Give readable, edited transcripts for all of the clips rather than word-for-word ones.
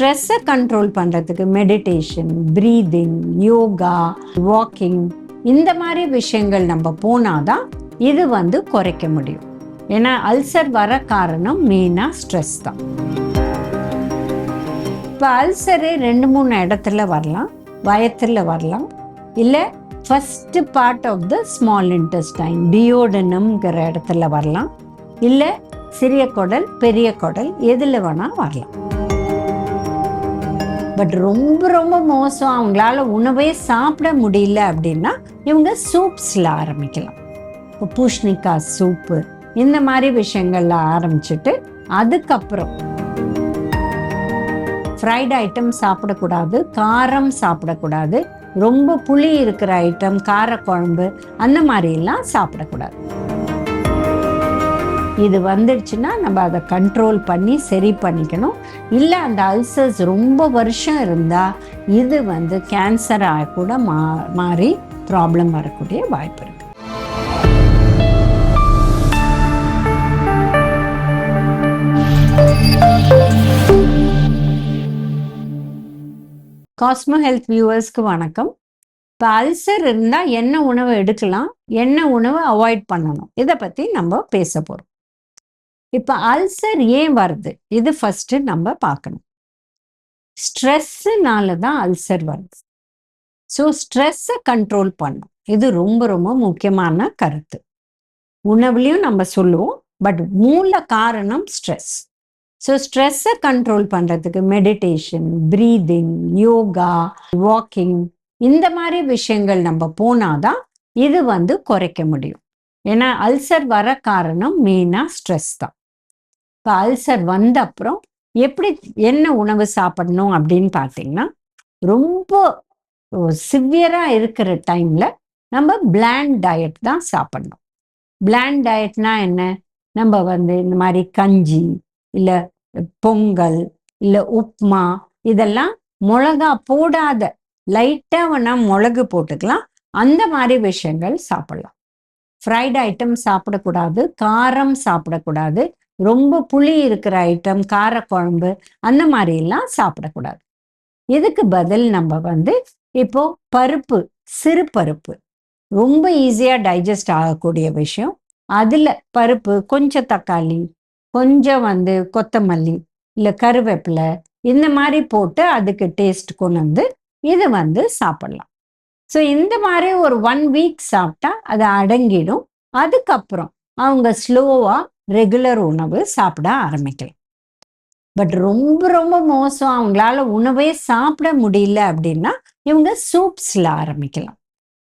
ஸ்ட்ரெஸ்ஸை கண்ட்ரோல் பண்ணுறதுக்கு meditation, breathing, yoga, walking இந்த மாதிரி விஷயங்கள் நம்ம போனாதான் இது குறைக்க முடியும். ஏன்னா அல்சர் வர காரணம் மெயினாக ஸ்ட்ரெஸ் தான். இப்போ அல்சரு 2-3 இடத்துல வரலாம். வயத்தில் வரலாம், இல்லை first part of the small intestine டியோடனம்ங்கிற இடத்துல வரலாம், இல்லை சிறிய குடல், பெரிய குடல், எதில் வேணால் வரலாம். பட் ரொம்ப ரொம்ப மோசம், அவங்களால உணவே சாப்பிட முடியல அப்படின்னா இவங்க சூப்ஸில் ஆரம்பிக்கலாம். இப்போ பூஷ்ணிக்காய் சூப்பு இந்த மாதிரி விஷயங்கள்ல ஆரம்பிச்சுட்டு அதுக்கப்புறம் ஃப்ரைட் ஐட்டம் சாப்பிடக்கூடாது, காரம் சாப்பிடக்கூடாது, ரொம்ப புளி இருக்கிற ஐட்டம், காரக்குழம்பு அந்த மாதிரிலாம் சாப்பிடக்கூடாது. இது வந்துடுச்சுன்னா நம்ம அதை கண்ட்ரோல் பண்ணி சரி பண்ணிக்கணும். இல்லை அந்த அல்சர்ஸ் ரொம்ப வருஷம் இருந்தால் இது கேன்சராக கூட மாறி ப்ராப்ளம் வரக்கூடிய வாய்ப்பு இருக்கு. காஸ்மோ ஹெல்த் வியூவர்ஸ்க்கு வணக்கம். இப்போ அல்சர் இருந்தால் என்ன உணவு எடுக்கலாம், என்ன உணவு அவாய்ட் பண்ணணும், இதை பற்றி நம்ம பேச போகிறோம். இப்போ அல்சர் ஏன் வருது, இது ஃபர்ஸ்ட் நம்ம பார்க்கணும். ஸ்ட்ரெஸ்ஸுனால தான் அல்சர் வருது. ஸோ ஸ்ட்ரெஸ்ஸை கண்ட்ரோல் பண்ணும், இது ரொம்ப ரொம்ப முக்கியமான கருத்து. உணவுலையும் நம்ம சொல்லுவோம், பட் மூல காரணம் ஸ்ட்ரெஸ். ஸோ ஸ்ட்ரெஸ்ஸை கண்ட்ரோல் பண்ணுறதுக்கு மெடிடேஷன், ப்ரீதிங், யோகா, வாக்கிங் இந்த மாதிரி விஷயங்கள் நம்ம போனாதான் இது குறைக்க முடியும். ஏன்னா அல்சர் வர காரணம் மெயினாக ஸ்ட்ரெஸ் தான். இப்போ அல்சர் வந்த அப்புறம் எப்படி என்ன உணவு சாப்பிடணும் அப்படின்னு பார்த்தீங்கன்னா, ரொம்ப சிவியராக இருக்கிற டைமில் நம்ம பிளாண்ட் டயட் தான் சாப்பிடணும். பிளாண்ட் டயட்னா என்ன, நம்ம இந்த மாதிரி கஞ்சி, இல்லை பொங்கல், இல்லை உப்மா, இதெல்லாம் மிளகா போடாத, லைட்டாக வேணால் மிளகு போட்டுக்கலாம், அந்த மாதிரி விஷயங்கள் சாப்பிடலாம். ஃப்ரைட் ஐட்டம் சாப்பிடக்கூடாது, காரம் சாப்பிடக்கூடாது, ரொம்ப புளி இருக்கிற ஐட்டம், காரக்குழம்பு அந்த மாதிரிலாம் சாப்பிடக்கூடாது. இதுக்கு பதில் நம்ம இப்போ பருப்பு, சிறு பருப்பு ரொம்ப ஈஸியாக டைஜஸ்ட் ஆகக்கூடிய விஷயம். அதில் பருப்பு, கொஞ்சம் தக்காளி, கொஞ்சம் கொத்தமல்லி, இல்லை கருவேப்பிலை இந்த மாதிரி போட்டு அதுக்கு டேஸ்ட் கொண்டு இது சாப்பிடலாம். ஸோ இந்த மாதிரி ஒரு 1 வீக் சாப்பிட்டா அது அடங்கிடும். அதுக்கப்புறம் அவங்க ஸ்லோவாக ரெகுலர் உணவு சாப்பிட ஆரம்பிக்கலாம். பட் ரொம்ப ரொம்ப மோசம், அவங்களால உணவே சாப்பிட முடியல அப்படின்னா இவங்க சூப்ஸில் ஆரம்பிக்கலாம்.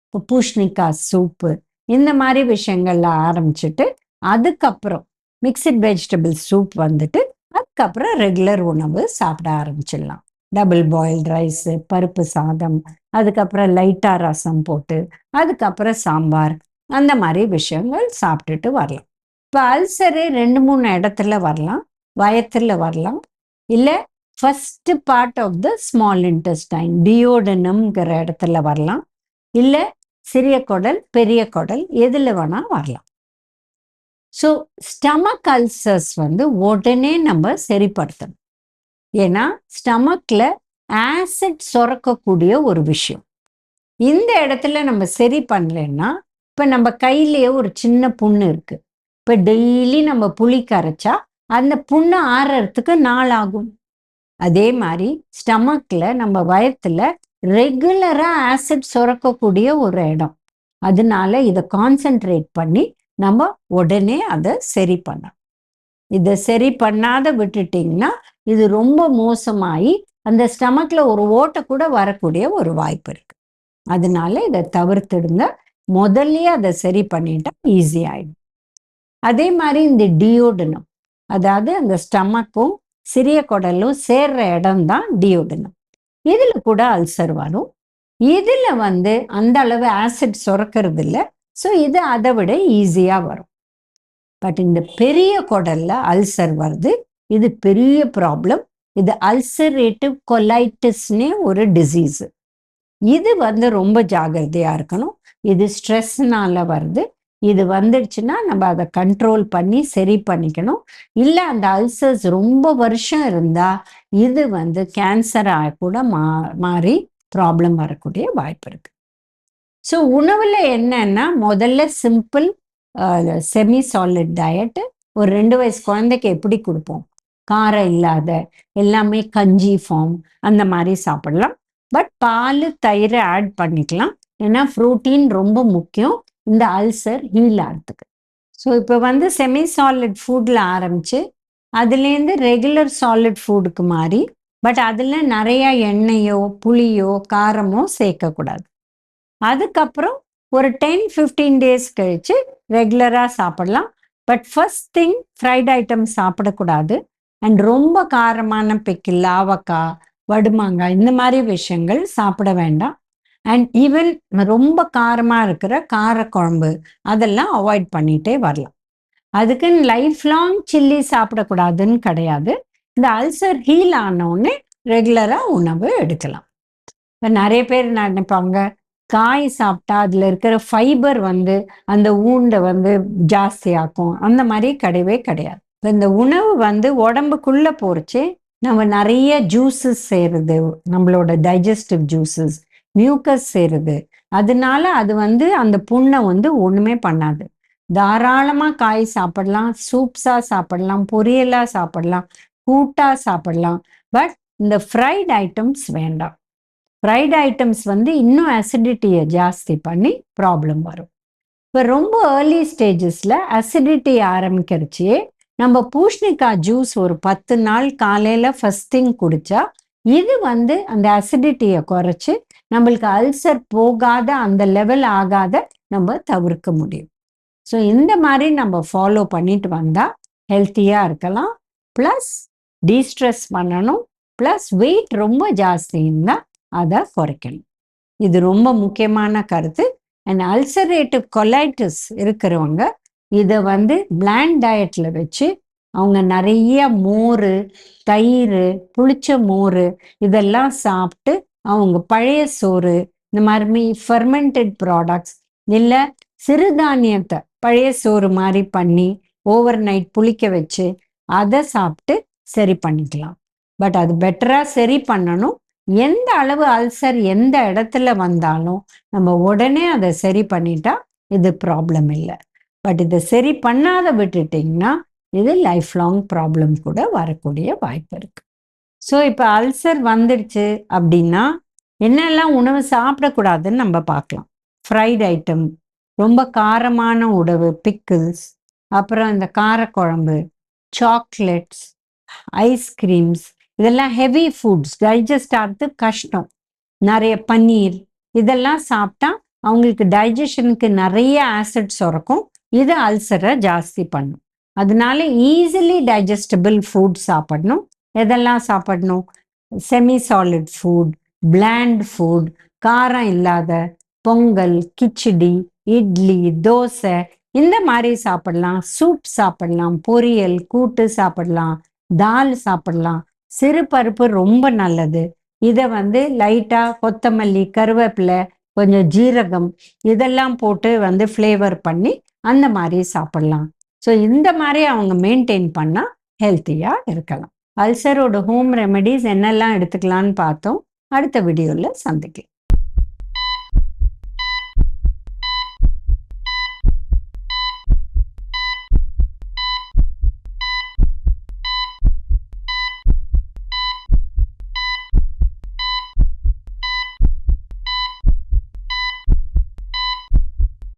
இப்போ பூஷ்ணிக்காய் சூப்பு இந்த மாதிரி விஷயங்கள்ல ஆரம்பிச்சுட்டு அதுக்கப்புறம் மிக்சட் வெஜிடபிள் சூப் அதுக்கப்புறம் ரெகுலர் உணவு சாப்பிட ஆரம்பிச்சிடலாம். டபுள் பாயில்டு ரைஸு, பருப்பு சாதம், அதுக்கப்புறம் லைட்டாக ரசம் போட்டு, அதுக்கப்புறம் சாம்பார், அந்த மாதிரி விஷயங்கள் சாப்பிட்டுட்டு வரலாம். இப்போ அல்சரு 2-3 இடத்துல வரலாம். வயத்தில் வரலாம், இல்லை first part of the small intestine டியோடனம்ங்கிற இடத்துல வரலாம், இல்லை சிறிய குடல், பெரிய குடல், எதில் வேணால் வரலாம். ஸோ ஸ்டமக் அல்சர்ஸ் உடனே நம்ம சரிப்படுத்தணும். ஏன்னா ஸ்டமக்கில் ஆசிட் சுரக்கக்கூடிய ஒரு விஷயம். இந்த இடத்துல நம்ம சரி பண்ணலைன்னா, இப்போ நம்ம கையிலேயே ஒரு சின்ன புண்ணு இருக்குது. இப்போ டெய்லி நம்ம புளி கரைச்சா அந்த புண்ணு ஆறுறதுக்கு நாள் ஆகும். அதே மாதிரி ஸ்டமக்கில், நம்ம வயத்தில் ரெகுலராக ஆசிட் சுரக்கக்கூடிய ஒரு இடம். அதனால இதை கான்சென்ட்ரேட் பண்ணி நம்ம உடனே அதை சரி பண்ணணும். இதை சரி பண்ணாத விட்டுட்டிங்கன்னா இது ரொம்ப மோசமாகி அந்த ஸ்டமக்கில் ஒரு ஓட்டை கூட வரக்கூடிய ஒரு வாய்ப்பு இருக்கு. அதனால இதை தவிர்த்துடுங்க. முதல்ல அதை சரி பண்ணிட்டா ஈஸி ஆயிடும். அதே மாதிரி இந்த டியோடனம், அதாவது அந்த ஸ்டமக்கும் சிறிய குடலும் சேர்ற இடம் தான் டியோடனம். இதில் கூட அல்சர் வரும். இதில் அந்த அளவு ஆசிட் சுரக்கிறது இல்லை. ஸோ இது அதை விட ஈஸியாக வரும். பட் இந்த பெரிய குடல்ல அல்சர் வருது, இது பெரிய ப்ராப்ளம். இது அல்சரேட்டிவ் கொலைட்டிஸ்னே ஒரு டிசீஸ். இது ரொம்ப ஜாகிரதையாக இருக்கணும். இது ஸ்ட்ரெஸ்னால வருது. இது வந்துடுச்சுன்னா நம்ம அதை கண்ட்ரோல் பண்ணி சரி பண்ணிக்கணும். இல்லை அந்த அல்சர்ஸ் ரொம்ப வருஷம் இருந்தா இது வந்து கேன்சராக கூட மாறி ப்ராப்ளம் வரக்கூடிய வாய்ப்பு இருக்கு. ஸோ உணவில் என்னன்னா முதல்ல சிம்பிள் செமி சாலிட் டயட்டு ஒரு 2 வயசு குழந்தைக்கு எப்படி கொடுப்போம், காரம் இல்லாத எல்லாமே கஞ்சி ஃபார்ம் அந்த மாதிரி சாப்பிடலாம். பட் பால் தயிர் ஆட் பண்ணிக்கலாம். ஏன்னா ப்ரோட்டீன் ரொம்ப முக்கியம் இந்த அல்சர் ஹீல் ஆகிறதுக்கு. ஸோ இப்போ வந்து செமி சாலிட் ஃபுட்டில் ஆரம்பித்து அதுலேருந்து ரெகுலர் சாலிட் ஃபுட்டுக்கு மாறி, பட் அதில் நிறையா எண்ணெயோ புளியோ காரமோ சேர்க்கக்கூடாது. அதுக்கப்புறம் ஒரு 10-15 டேஸ் கழித்து ரெகுலராக சாப்பிடலாம். But first thing fried item சாப்பிடக்கூடாது. அண்ட் ரொம்ப காரமான பிக்கில் லாவக்காய் வடுமாங்காய் இந்த மாதிரி விஷயங்கள் சாப்பிட வேண்டாம். அண்ட் ஈவன் ரொம்ப காரமாக இருக்கிற காரக்குழம்பு அதெல்லாம் அவாய்ட் பண்ணிகிட்டே வரலாம். அதுக்குன்னு லைஃப் லாங் சில்லி சாப்பிடக்கூடாதுன்னு கிடையாது. இந்த அல்சர் ஹீல் ஆனோடனே ரெகுலராக உணவு எடுக்கலாம். இப்போ நிறைய பேர் நினைப்பாங்க காய் சாப்பிட்டா அதில் இருக்கிற ஃபைபர் வந்து அந்த ஊண்டை வந்து ஜாஸ்தியாக்கும். அந்த மாதிரி கிடையவே கிடையாது. இப்போ இந்த உணவு வந்து உடம்புக்குள்ளே போகிறச்சு நம்ம நிறைய ஜூஸஸ் சேருது, நம்மளோட டைஜஸ்டிவ் ஜூஸஸ் மியூக்கஸ் சேருது. அதனால அது வந்து அந்த புண்ணை வந்து ஒன்றுமே பண்ணாது. தாராளமாக காய் சாப்பிடலாம், சூப்ஸாக சாப்பிடலாம், பொரியலாக சாப்பிடலாம், கூட்டாக சாப்பிடலாம். பட் இந்த ஃப்ரைட் ஐட்டம்ஸ் வேண்டாம். ஃப்ரைட் ஐட்டம்ஸ் வந்து இன்னும் அசிடிட்டியை ஜாஸ்தி பண்ணி ப்ராப்ளம் வரும். இப்போ ரொம்ப ஏர்லி ஸ்டேஜஸில் அசிடிட்டி ஆரம்பிக்கிறச்சே நம்ம பூஷ்ணிக்காய் ஜூஸ் ஒரு 10 நாள் காலையில் ஃபர்ஸ்ட் திங் குடித்தா இது வந்து அந்த அசிடிட்டியை குறைச்சி நம்மளுக்கு அல்சர் போகாத அந்த லெவல் ஆகாத நம்ம தவிர்க்க முடியும். ஸோ இந்த மாதிரி நம்ம ஃபாலோ பண்ணிட்டு வந்தால் ஹெல்த்தியாக இருக்கலாம். ப்ளஸ் டீஸ்ட்ரெஸ் பண்ணணும். ப்ளஸ் வெயிட் ரொம்ப ஜாஸ்தி இருந்தால் அதை குறைக்கணும். இது ரொம்ப முக்கியமான கருத்து. அண்ட் அல்சரேட்டிவ் கொலைட்டிஸ் இருக்கிறவங்க இதை வந்து பிளாண்ட் டயட்டில் வச்சு அவங்க நிறைய மோர், தயிர், புளிச்ச மோர் இதெல்லாம் சாப்பிட்டு அவங்க பழைய சோறு இந்த மாதிரி ஃபெர்மெண்டட் ப்ராடக்ட்ஸ் இல்லை சிறுதானியத்தை பழைய சோறு மாதிரி பண்ணி ஓவர் நைட் புளிக்க வச்சு அதை சாப்பிட்டு சரி பண்ணிக்கலாம். பட் அது பெட்டராக சரி பண்ணணும். எந்த அளவு அல்சர் எந்த இடத்துல வந்தாலும் நம்ம உடனே அதை சரி பண்ணிட்டா இது ப்ராப்ளம் இல்லை. பட் இதை சரி பண்ணாத விட்டுட்டிங்கன்னா இது லைஃப் லாங் ப்ராப்ளம் கூட வரக்கூடிய வாய்ப்பு இருக்கு. ஸோ இப்போ அல்சர் வந்துடுச்சு அப்படின்னா என்னெல்லாம் உணவு சாப்பிடக்கூடாதுன்னு நம்ம பார்க்கலாம். ஃப்ரைட் ஐட்டம், ரொம்ப காரமான உணவு, பிக்கிள்ஸ், அப்புறம் இந்த காரக்குழம்பு, சாக்லேட்ஸ், ஐஸ்கிரீம்ஸ் இதெல்லாம் ஹெவி ஃபுட்ஸ், டைஜஸ்ட் ஆகிறது கஷ்டம். நிறைய பன்னீர் இதெல்லாம் சாப்பிட்டா அவங்களுக்கு டைஜஷனுக்கு நிறைய ஆசிட் சுரக்கும். இது அல்சரை ஜாஸ்தி பண்ணும். அதனால ஈஸிலி டைஜஸ்டபிள் ஃபுட் சாப்பிடணும். எதெல்லாம் சாப்பிடணும்? Semi solid food, bland food, காரம் இல்லாத பொங்கல், கிச்சடி, இட்லி, தோசை இந்த மாதிரி சாப்பிடலாம். சூப் சாப்பிடலாம், பொரியல், கூட்டு சாப்பிடலாம், தால் சாப்பிடலாம். சிறு பருப்பு ரொம்ப நல்லது. இதை வந்து லைட்டாக கொத்தமல்லி, கருவேப்பிலை, கொஞ்சம் ஜீரகம் இதெல்லாம் போட்டு வந்து ஃப்ளேவர் பண்ணி அந்த மாதிரி சாப்பிடலாம். ஸோ இந்த மாதிரி அவங்க மெயின்டைன் பண்ணால் ஹெல்த்தியாக இருக்கலாம். அல்சரோட ஹோம் ரெமெடிஸ் என்னெல்லாம் எடுத்துக்கலான்னு பார்த்தோம். அடுத்த வீடியோவில் சந்திக்கலாம்.